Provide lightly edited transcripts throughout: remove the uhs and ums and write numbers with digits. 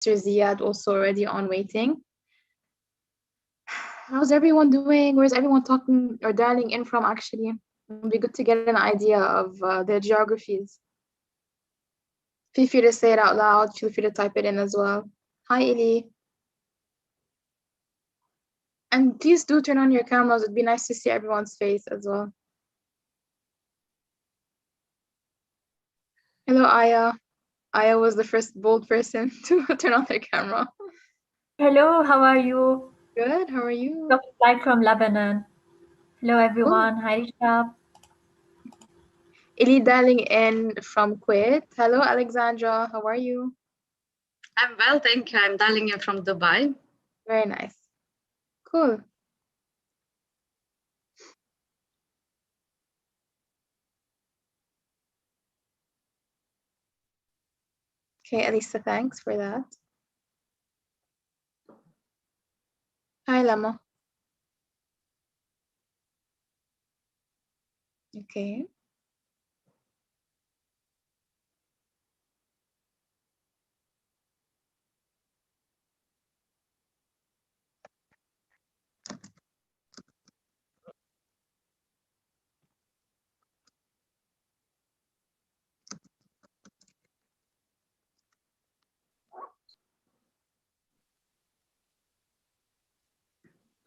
Ziad also already on waiting. How's everyone doing? Where's everyone talking or dialing in from actually? It'd be good to get an idea of their geographies. Feel free to say it out loud. Feel free to type it in as well. Hi, Eli. And please do turn on your cameras. It'd be nice to see everyone's face as well. Hello, Aya. Aya was the first bold person to turn on their camera. Hello, how are you? Good, how are you? Live from Lebanon. Hello, everyone. Hi, Rishab. Ili dialing in from Kuwait. Hello, Alexandra. How are you? I'm well, thank you. I'm dialing in from Dubai. Very nice. Cool. Okay, Elisa, thanks for that. Hi, Lama. Okay.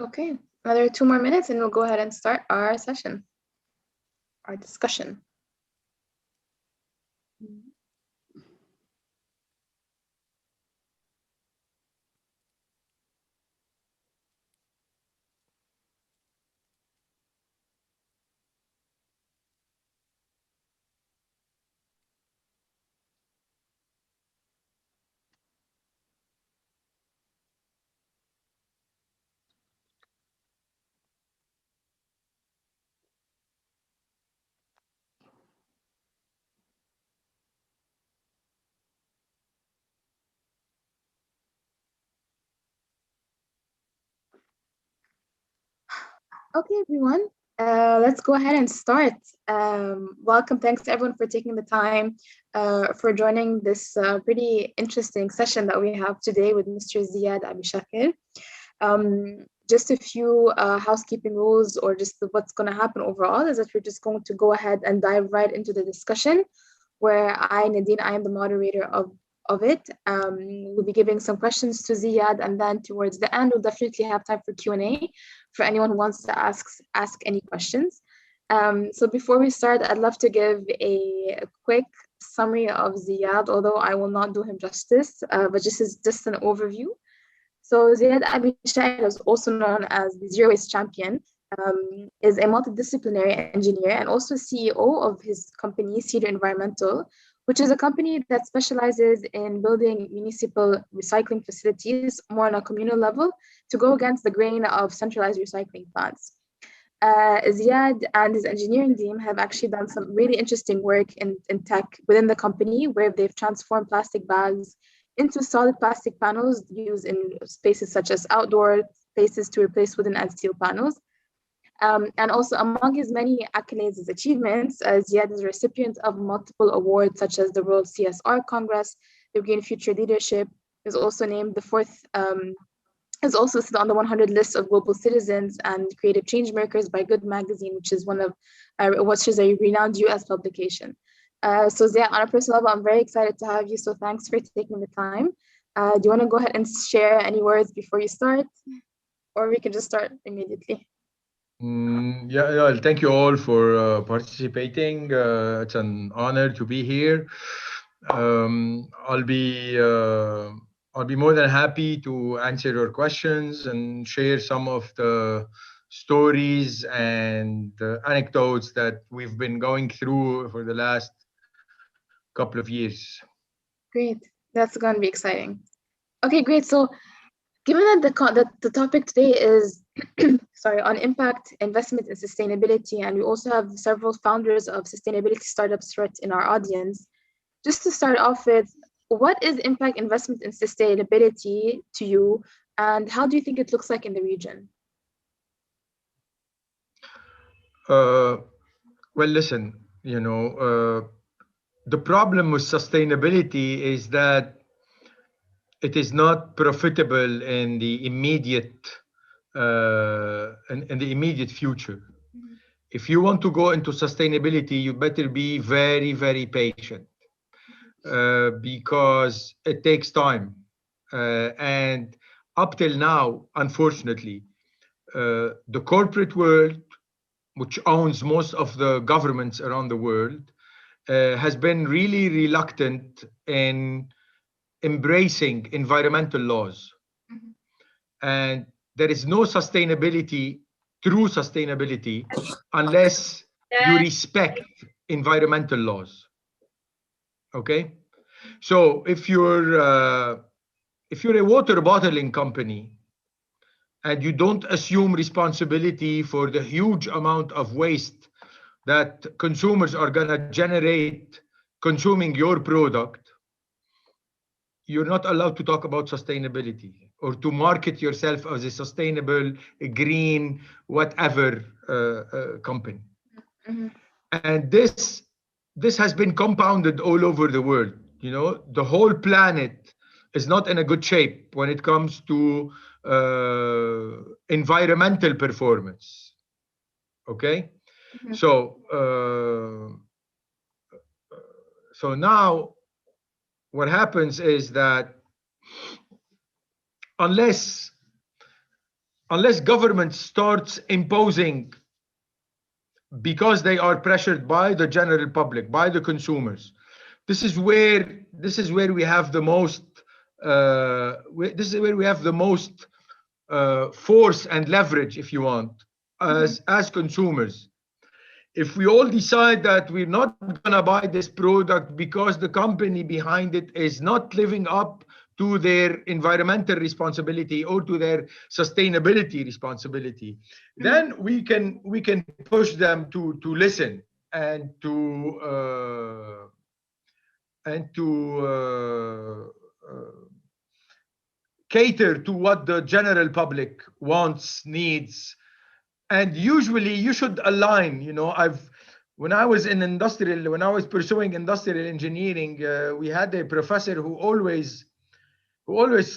Okay, another 2 more minutes and we'll go ahead and start our session, our discussion. Okay, everyone, let's go ahead and start. Welcome, thanks to everyone for taking the time for joining this pretty interesting session that we have today with Mr. Ziad Abi Shakir. Just a few housekeeping rules or just what's going to happen overall is that we're just going to go ahead and dive right into the discussion where Nadine, I am the moderator of it. We'll be giving some questions to Ziad, and then towards the end, we'll definitely have time for Q&A for anyone who wants to ask any questions. So before we start, I'd love to give a quick summary of Ziad, although I will not do him justice, but just an overview. So Ziad Abi Shakir is also known as the Zero Waste Champion, is a multidisciplinary engineer and also CEO of his company, Cedar Environmental, which is a company that specializes in building municipal recycling facilities more on a communal level to go against the grain of centralized recycling plants. Ziad and his engineering team have actually done some really interesting work in tech within the company where they've transformed plastic bags into solid plastic panels used in spaces such as outdoor places to replace wooden and steel panels. And also among his many accolades and achievements, Ziad is a recipient of multiple awards such as the World CSR Congress, the Green Future Leadership, is also named the fourth, is also on the 100 list of global citizens and creative change makers by Good Magazine, which is which is a renowned US publication. So Ziad, on a personal level, I'm very excited to have you. So thanks for taking the time. Do you want to go ahead and share any words before you start? Or we can just start immediately. Yeah, thank you all for participating. It's an honor to be here. I'll be more than happy to answer your questions and share some of the stories and anecdotes that we've been going through for the last couple of years. Great, that's going to be exciting. Okay, great. So given that the topic today is on impact, investment, and sustainability, and we also have several founders of sustainability startups right in our audience, just to start off with, what is impact, investment, and sustainability to you, and how do you think it looks like in the region? Well, listen, the problem with sustainability is that it is not profitable in the immediate in the immediate future. If you want to go into sustainability, you better be very, very patient, because it takes time. And up till now, unfortunately, the corporate world, which owns most of the governments around the world, has been really reluctant in embracing environmental laws. And there is no sustainability, true sustainability, unless you respect environmental laws. Okay? So if you're a water bottling company and you don't assume responsibility for the huge amount of waste that consumers are going to generate consuming your product, you're not allowed to talk about sustainability or to market yourself as a sustainable, green, whatever company. And this has been compounded all over the world. You know, the whole planet is not in a good shape when it comes to environmental performance. Okay, so now what happens is that unless government starts imposing, because they are pressured by the general public, by the consumers, this is where we have the most force and leverage, if you want, as consumers. If we all decide that we're not going to buy this product because the company behind it is not living up to their environmental responsibility or to their sustainability responsibility, then we can push them to listen and to cater to what the general public wants, needs. And usually you should align. You know, when I was pursuing industrial engineering, we had a professor who always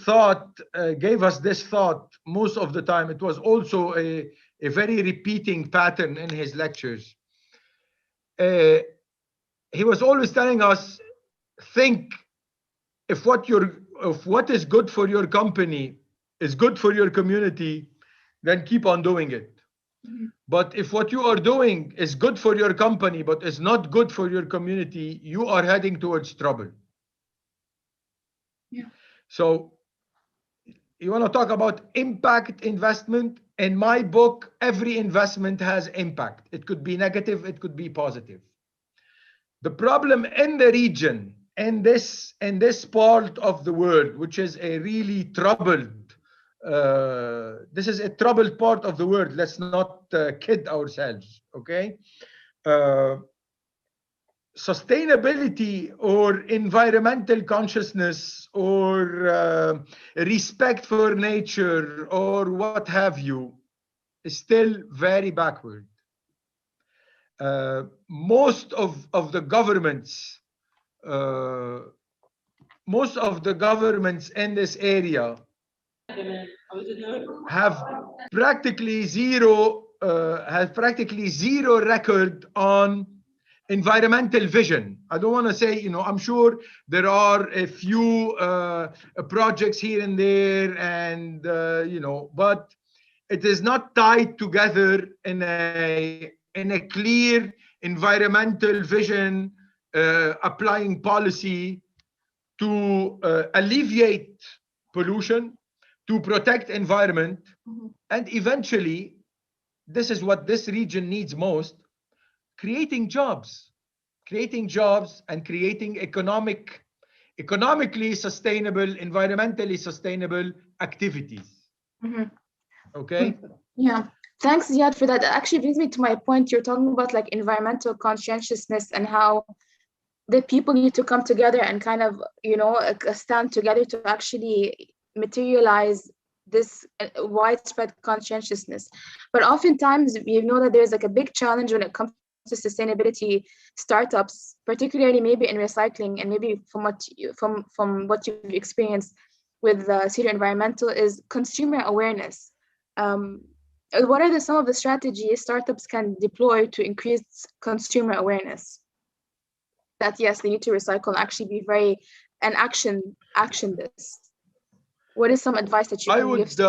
thought, gave us this thought most of the time. It was also a very repeating pattern in his lectures. He was always telling us, think if what is good for your company is good for your community, then keep on doing it. But if what you are doing is good for your company but is not good for your community, you are heading towards trouble. Yeah. So you want to talk about impact investment? In my book, every investment has impact. It could be negative, it could be positive. The problem in the region, in this part of the world, which is a really troubled, this is a troubled part of the world. Let's not kid ourselves, okay? Sustainability or environmental consciousness or respect for nature or what have you is still very backward. Most of the governments in this area have practically zero record on environmental vision. I don't want to say, you know, I'm sure there are a few projects here and there, and you know, but it is not tied together in a clear environmental vision, applying policy to alleviate pollution, to protect environment, and eventually, this is what this region needs most, creating jobs and creating economically sustainable, environmentally sustainable activities. Okay? Yeah. Thanks, Ziad, for that. That actually brings me to my point. You're talking about like environmental conscientiousness and how the people need to come together and kind of, you know, stand together to actually materialize this widespread conscientiousness. But oftentimes, you know that there's like a big challenge when it comes to sustainability startups, particularly maybe in recycling, and maybe from what you've experienced, with Senior Environmental is consumer awareness. What are some of the strategies startups can deploy to increase consumer awareness? That yes, they need to recycle and actually be very and action this. What is some advice that you can give?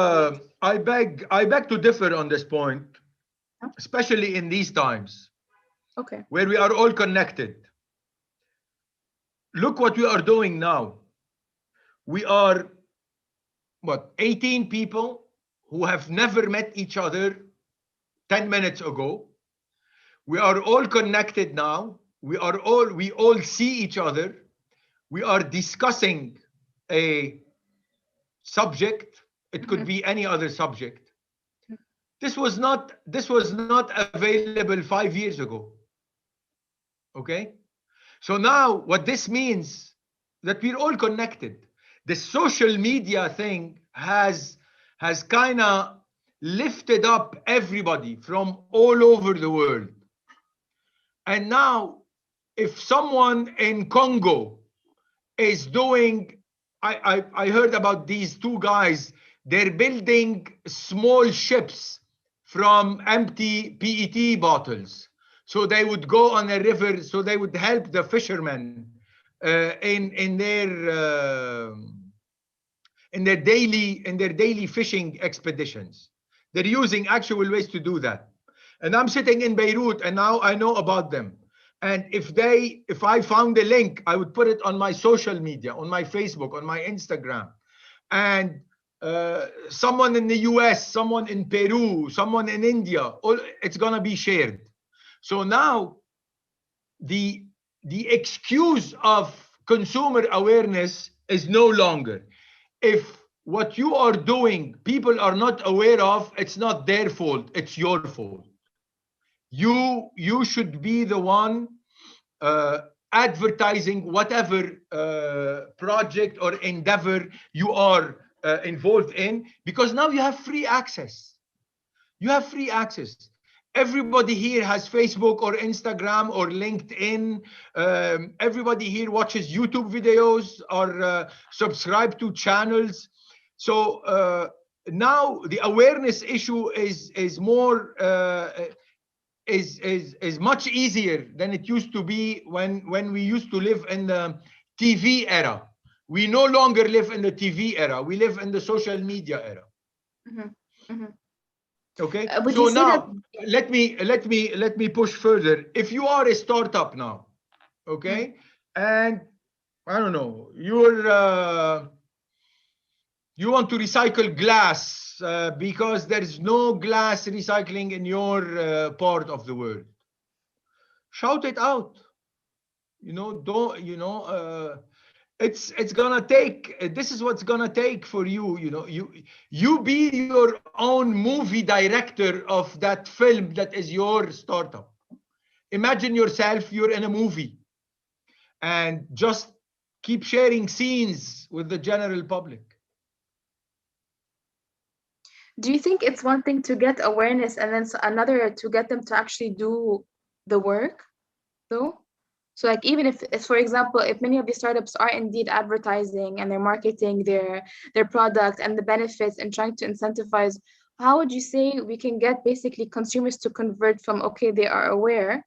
I beg to differ on this point, especially in these times, where we are all connected. Look what we are doing now. We are, 18 people who have never met each other 10 minutes ago. We are all connected now. We all see each other. We are discussing a subject. It could be any other subject. This was not available 5 years ago. Okay? So now what this means that we're all connected. The social media thing has kind of lifted up everybody from all over the world. And now if someone in Congo is doing, I heard about these two guys, they're building small ships from empty PET bottles. So they would go on a river, so they would help the fishermen in their daily fishing expeditions. They're using actual ways to do that. And I'm sitting in Beirut, and now I know about them. And if I found a link, I would put it on my social media, on my Facebook, on my Instagram. And someone in the US, someone in Peru, someone in India, it's gonna be shared. So now the excuse of consumer awareness is no longer. If what you are doing, people are not aware of, it's not their fault, it's your fault. You should be the one advertising whatever project or endeavor you are involved in, because now you have free access. You have free access. Everybody here has Facebook or Instagram or LinkedIn. Everybody here watches YouTube videos or subscribe to channels. So now the awareness issue is more is much easier than it used to be when we used to live in the TV era. We no longer live in the TV era. We live in the social media era. Okay. So now let me push further. If you are a startup now, okay, and I don't know, you want to recycle glass because there is no glass recycling in your part of the world. Shout it out. It's gonna take. This is what's gonna take for you. You be your own movie director of that film that is your startup. Imagine yourself, you're in a movie, and just keep sharing scenes with the general public. Do you think it's one thing to get awareness and then another to get them to actually do the work, though? So like even if for example, if many of these startups are indeed advertising and they're marketing their product and the benefits and trying to incentivize, how would you say we can get basically consumers to convert from, okay, they are aware,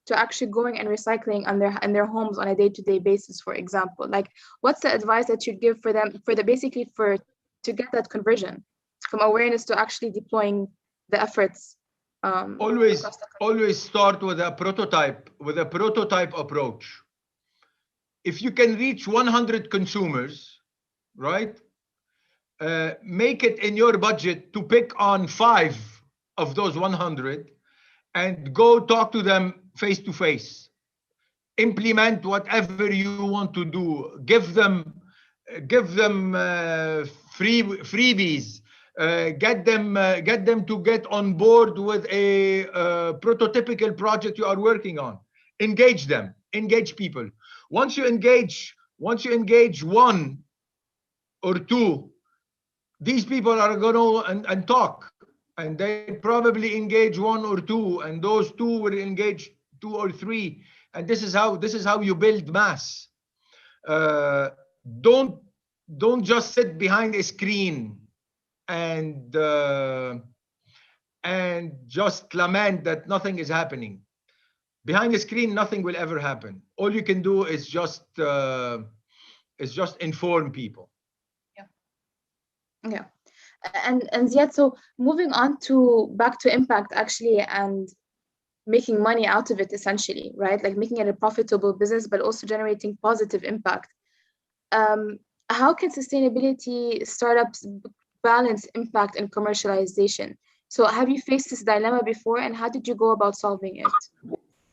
to actually going and recycling on their homes on a day-to-day basis, for example? Like, what's the advice that you'd give for them to get that conversion from awareness to actually deploying the efforts? Always start with a prototype approach. If you can reach 100 consumers, right, make it in your budget to pick on 5 of those 100 and go talk to them face to face. Implement whatever you want to do. Give them freebies. Get them to get on board with a prototypical project you are working on. Engage them. Engage people. Once you engage 1 or 2, these people are going to and talk, and they probably engage 1 or 2, and those 2 will engage 2 or 3, and this is how you build mass. Don't don't just sit behind a screen and just lament that nothing is happening. Behind the screen, nothing will ever happen. All you can do is just inform people. Yeah. And yet, so moving on to back to impact actually, and making money out of it essentially, right? Like making it a profitable business, but also generating positive impact. How can sustainability startups balance impact and commercialization? So have you faced this dilemma before, and how did you go about solving it?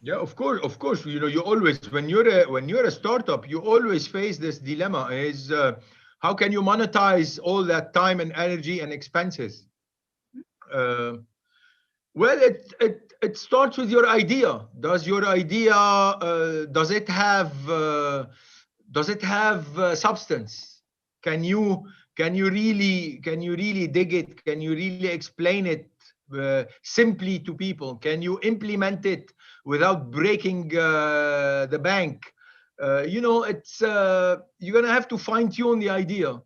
Yeah, of course. You know, you always, when you're a startup, you always face this dilemma: is how can you monetize all that time and energy and expenses? Well, it starts with your idea. Does your idea does it have substance? Can you really dig it? Can you really explain it simply to people? Can you implement it without breaking the bank? You know, it's you're gonna have to fine tune the idea.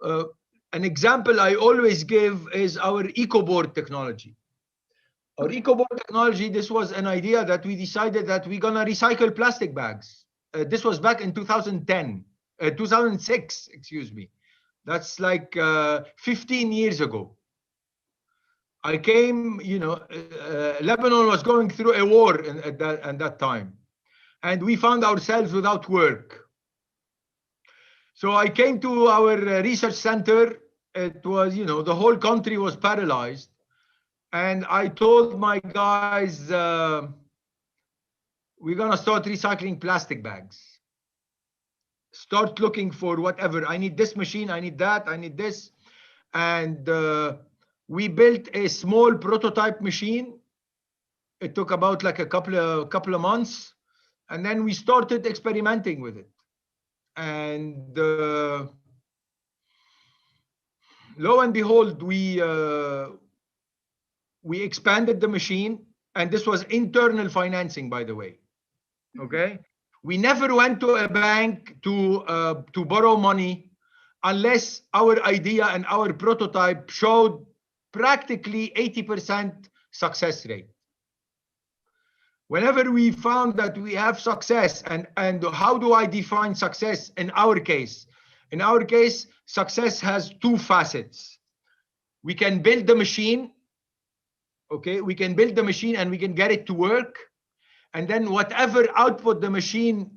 An example I always give is our EcoBoard technology. Our EcoBoard technology, this was an idea that we decided that we're gonna recycle plastic bags. This was back in 2006, excuse me. That's like 15 years ago. I came, you know, Lebanon was going through a war at that time. And we found ourselves without work. So I came to our research center. It was, you know, the whole country was paralyzed. And I told my guys, we're gonna start recycling plastic bags. Start looking for whatever. I need this machine, I need that, I need this. And we built a small prototype machine. It took about like a couple of months. And then we started experimenting with it. And lo and behold, we expanded the machine, and this was internal financing, by the way. Okay, we never went to a bank to borrow money unless our idea and our prototype showed practically 80% success rate. Whenever we found that we have success, and how do I define success in our case? In our case, success has two facets. We can build the machine. Okay, we can build the machine and we can get it to work. And then whatever output the machine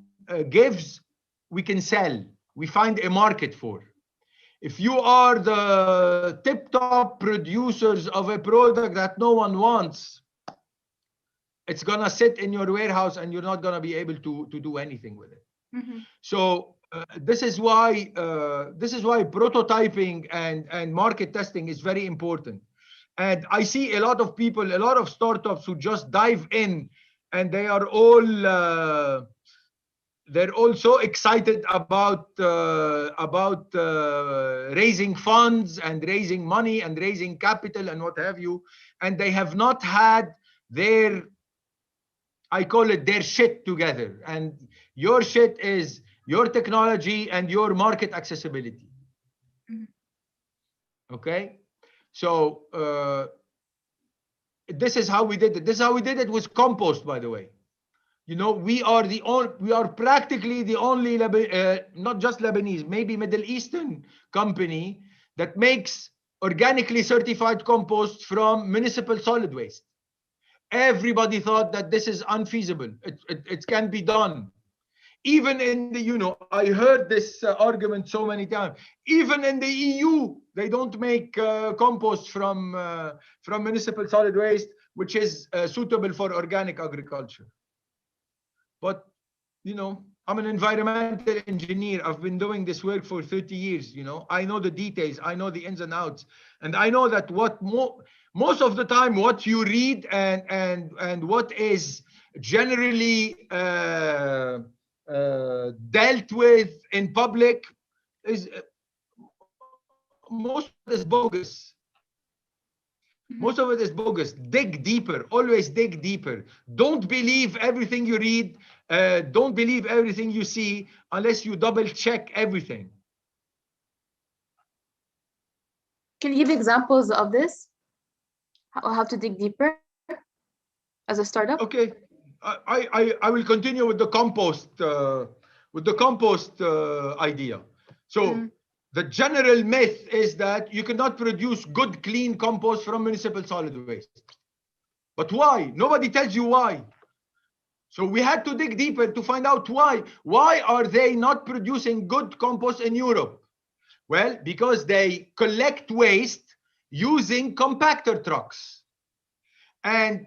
gives, we can sell. We find a market for. If you are the tip-top producers of a product that no one wants, it's gonna sit in your warehouse and you're not gonna be able to do anything with it. Mm-hmm. So this is why prototyping and market testing is very important. And I see a lot of people, a lot of startups who just dive in, and they are all they're all so excited about raising funds and raising money and raising capital and what have you, and they have not had their, I call it their shit together. And your shit is your technology and your market accessibility. Okay. So this is how we did it. This is how we did it with compost, by the way. You know, we are practically the only not just Lebanese, maybe Middle Eastern company that makes organically certified compost from municipal solid waste. Everybody thought that this is unfeasible. It can be done. Even in the, you know, I heard this argument so many times. Even in the EU, they don't make compost from municipal solid waste, which is suitable for organic agriculture. But, you know, I'm an environmental engineer. I've been doing this work for 30 years. You know, I know the details. I know the ins and outs, and I know that most of the time, what you read and what is generally dealt with in public is most of it is bogus. Most of it is bogus. Dig deeper. Always dig deeper. Don't believe everything you read. Don't believe everything you see unless you double check everything. Can you give examples of this? How to dig deeper as a startup? Okay, I will continue with the compost idea. So the general myth is that you cannot produce good, clean compost from municipal solid waste. But why? Nobody tells you why. So we had to dig deeper to find out why. Why are they not producing good compost in Europe? Well, because they collect waste using compactor trucks. And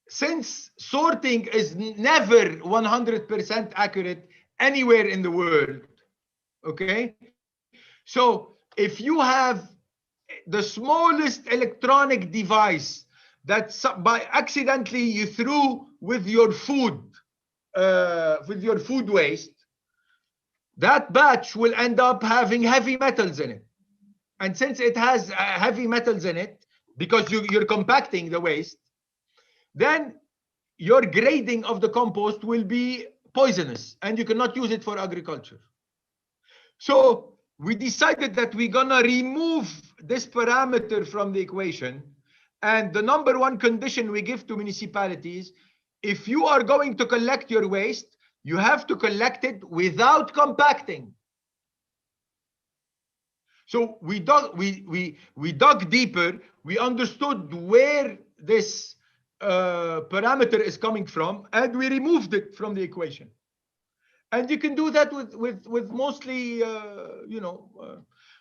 since sorting is never 100% accurate anywhere in the world, okay? So if you have the smallest electronic device that by accidentally you threw with your food waste, that batch will end up having heavy metals in it. And since it has heavy metals in it, because you're compacting the waste, then your grading of the compost will be poisonous and you cannot use it for agriculture. So we decided that we're gonna remove this parameter from the equation. And the number one condition we give to municipalities, if you are going to collect your waste, you have to collect it without compacting. So we dug deeper, we understood where this parameter is coming from, and we removed it from the equation. And you can do that with mostly,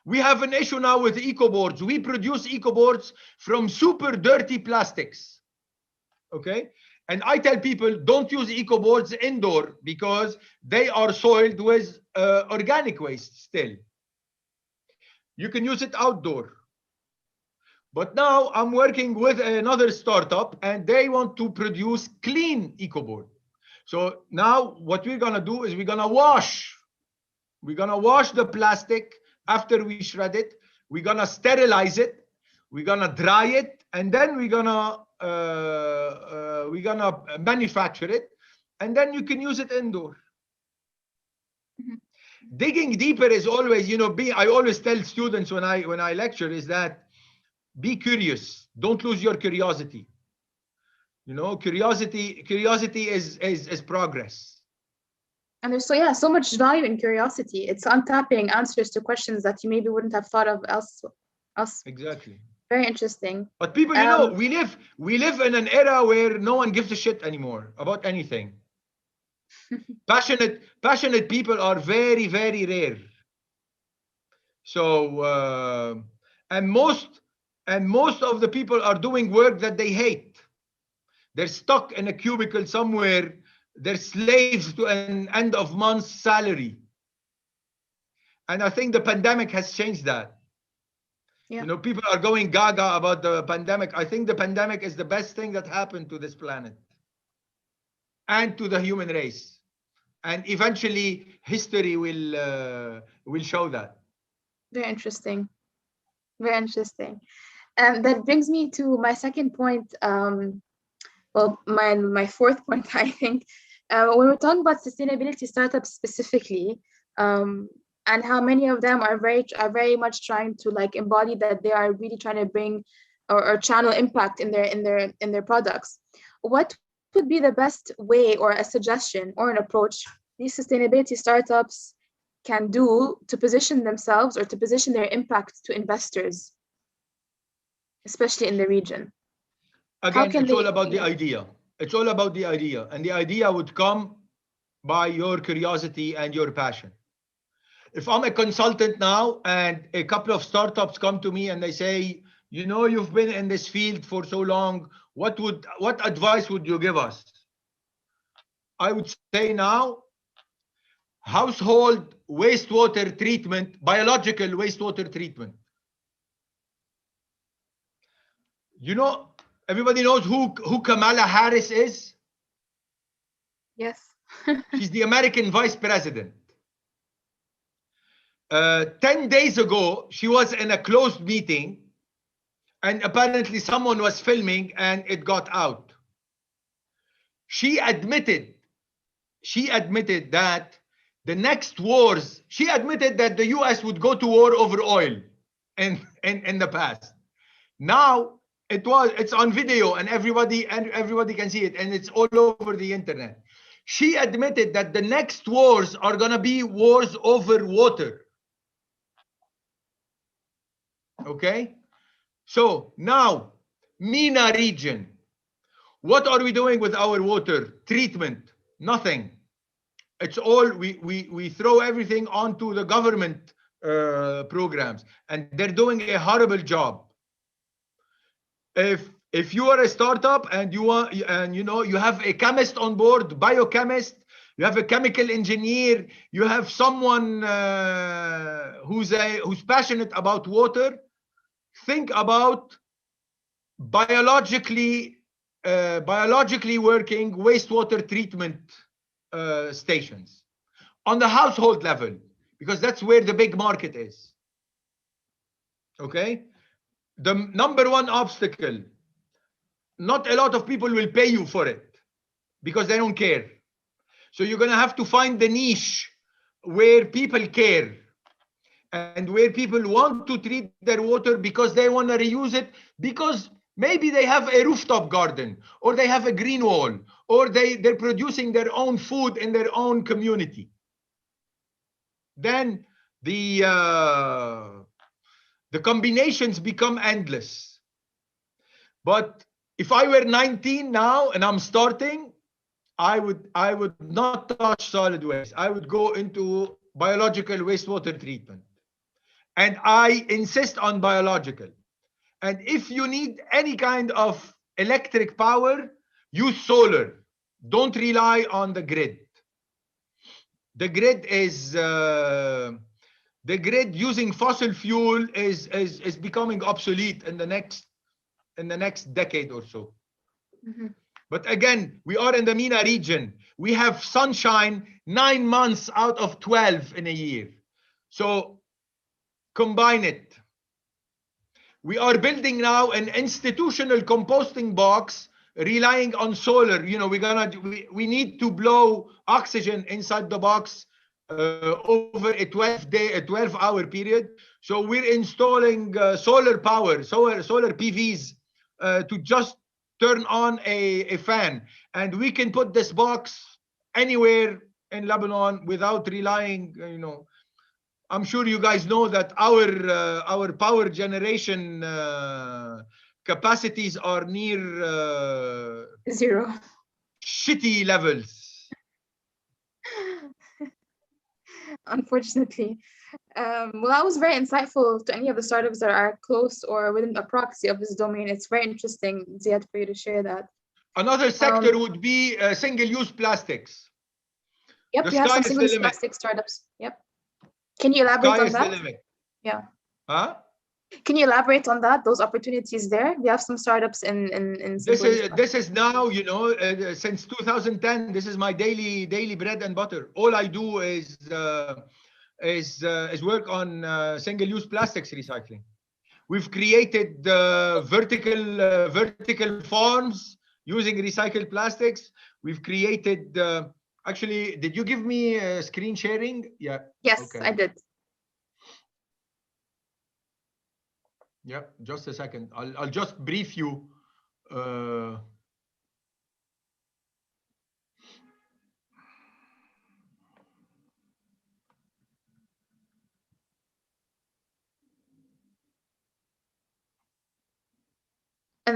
we have an issue now with eco boards. We produce eco boards from super dirty plastics, okay? And I tell people, don't use eco boards indoor because they are soiled with organic waste still. You can use it outdoor. But now I'm working with another startup and they want to produce clean eco board. So now what we're gonna do is we're gonna wash the plastic after we shred it. We're gonna sterilize it. We're gonna dry it, and then we're gonna manufacture it, and then you can use it indoor. Digging deeper is always, I always tell students when I lecture is that be curious. Don't lose your curiosity. Curiosity is progress. And there's so much value in curiosity. It's untapping answers to questions that you maybe wouldn't have thought of else. Exactly. Very interesting. But people, we live in an era where no one gives a shit anymore about anything. Passionate people are very, very rare. So and most of the people are doing work that they hate. They're stuck in a cubicle somewhere. They're slaves to an end of month salary. And I think the pandemic has changed that. Yeah. People are going gaga about the pandemic. I think the pandemic is the best thing that happened to this planet and to the human race. And eventually history will show that. Very interesting. Very interesting. And that brings me to my second point. Well, my fourth point, I think, when we're talking about sustainability startups specifically, and how many of them are very much trying to embody that they are really trying to bring or channel impact in their products. What would be the best way or a suggestion or an approach these sustainability startups can do to position themselves or to position their impact to investors, especially in the region? Again, it's all about the idea. It's all about the idea. And the idea would come by your curiosity and your passion. If I'm a consultant now and a couple of startups come to me and they say, you've been in this field for so long, what advice would you give us? I would say now, household wastewater treatment, biological wastewater treatment. Everybody knows who Kamala Harris is? Yes. She's the American vice president. 10 days ago, she was in a closed meeting and apparently someone was filming and it got out. She admitted that the next wars, she admitted that the US would go to war over oil. in the past. Now it's on video and everybody can see it, and it's all over the internet. She admitted that the next wars are gonna be wars over water. Okay, so now MENA region, what are we doing with our water treatment? Nothing. It's all we throw everything onto the government programs, and they're doing a horrible job. If you are a startup and you have a chemist on board, biochemist, you have a chemical engineer, you have someone who's passionate about water, think about biologically working wastewater treatment stations on the household level, because that's where the big market is. Okay, the number one obstacle, not a lot of people will pay you for it because they don't care. So you're going to have to find the niche where people care and where people want to treat their water because they want to reuse it, because maybe they have a rooftop garden, or they have a green wall, or they're producing their own food in their own community. Then the combinations become endless. But if I were 19 now and I'm starting, I would not touch solid waste. I would go into biological wastewater treatment. And I insist on biological. And if you need any kind of electric power, use solar. Don't rely on the grid. The grid is the grid using fossil fuel is becoming obsolete in the next decade or so. Mm-hmm. But again, we are in the MENA region. We have sunshine 9 months out of 12 in a year. So combine it. We are building now an institutional composting box relying on solar. You know, we need to blow oxygen inside the box over a 12-hour period. So we're installing solar power, solar PVs to just turn on a fan, and we can put this box anywhere in Lebanon without relying, I'm sure you guys know that our power generation capacities are near zero. shitty levels. Unfortunately. Well, that was very insightful to any of the startups that are close or within the proxy of this domain. It's very interesting, Ziad, for you to share that. Another sector would be single-use plastics. Yep, you have some single-use plastic startups. Yep. Can you elaborate on that? Yeah. Huh? Can you elaborate on that? Those opportunities there? You have some startups in this is now, since 2010. This is my daily bread and butter. All I do is work on single-use plastics recycling. We've created vertical farms using recycled plastics. We've created. Actually, did you give me screen sharing? Yeah. Yes, okay. I did. Yeah, just a second. I'll just brief you. And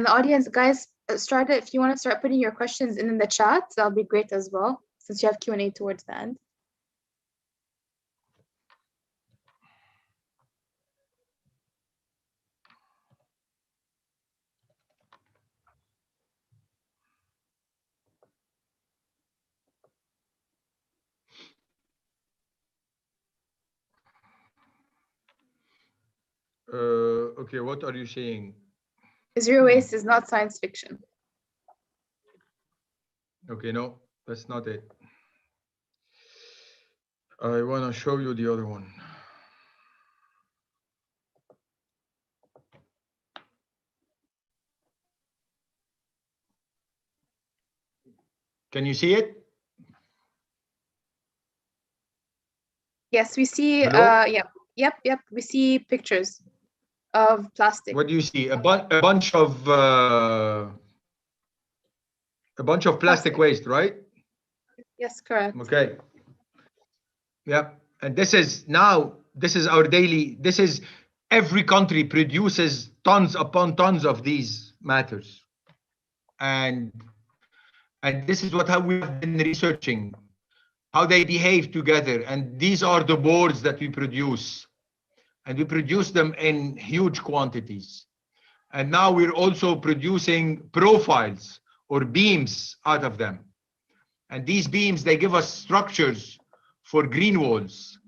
the audience, guys, if you want to start putting your questions in the chat, that'll be great as well, since you have Q&A towards the end. Okay, what are you saying? Zero waste is not science fiction. Okay, no, that's not it. I want to show you the other one. Can you see it? Yes, we see. Hello? Yep. We see pictures. of plastic. What do you see? A bunch of plastic waste, right? Yes, correct. Okay. Yeah, and this is our daily. This is every country produces tons upon tons of these matters, and this is how we have been researching how they behave together. And these are the boards that we produce, and we produce them in huge quantities. And now we're also producing profiles or beams out of them. And these beams, they give us structures for green walls.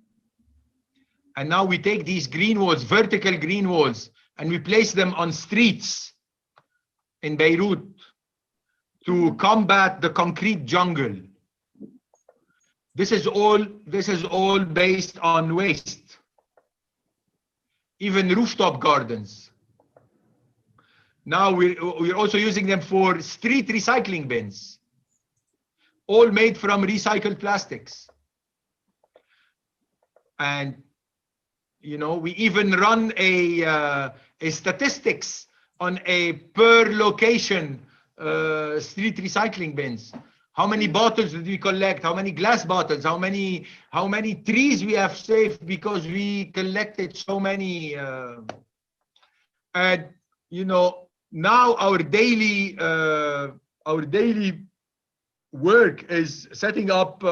And now we take these green walls, vertical green walls, and we place them on streets in Beirut to combat the concrete jungle. This is all based on waste. Even rooftop gardens. Now we're also using them for street recycling bins, all made from recycled plastics. And we even run a statistics on a per location street recycling bins. How many bottles did we collect? How many glass bottles? How many trees we have saved because we collected so many? And now our daily work is setting up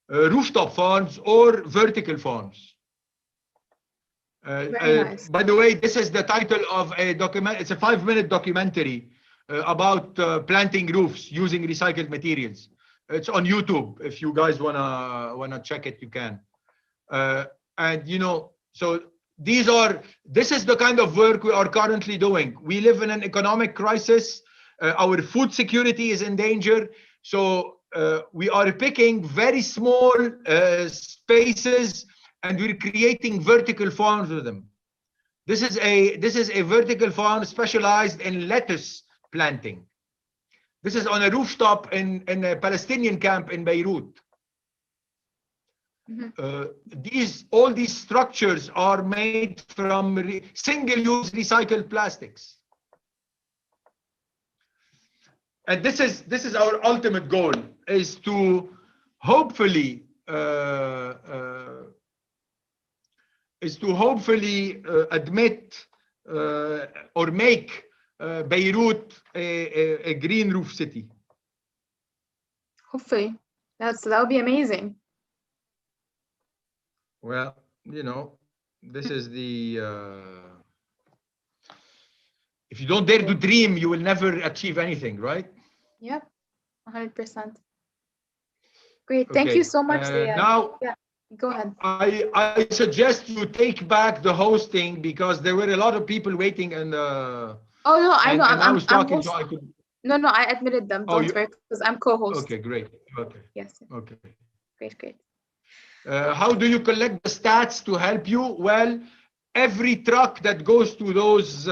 rooftop farms or vertical farms. Very nice. By the way, this is the title of a document. It's a 5-minute documentary about planting roofs using recycled materials. It's on YouTube. If you guys wanna check it, you can. And so this is the kind of work we are currently doing. We live in an economic crisis. Our food security is in danger. So we are picking very small spaces, and we're creating vertical farms with them. This is a vertical farm specialized in lettuce planting. This is on a rooftop in a Palestinian camp in Beirut. All these structures are made from single-use recycled plastics. And this is our ultimate goal, is to hopefully admit or make Beirut a green roof city. Hopefully, that would be amazing. Well, this is the if you don't dare to dream, you will never achieve anything, right? Yep, 100%. Great, thank you so much. Now, yeah, go ahead. I suggest you take back the hosting, because there were a lot of people waiting and oh no, I know. I was talking, so I could. No, I admitted them. Don't worry, because I'm co-host. Okay, great. Okay. Yes. Okay. Great. How do you collect the stats to help you? Well, every truck that goes to those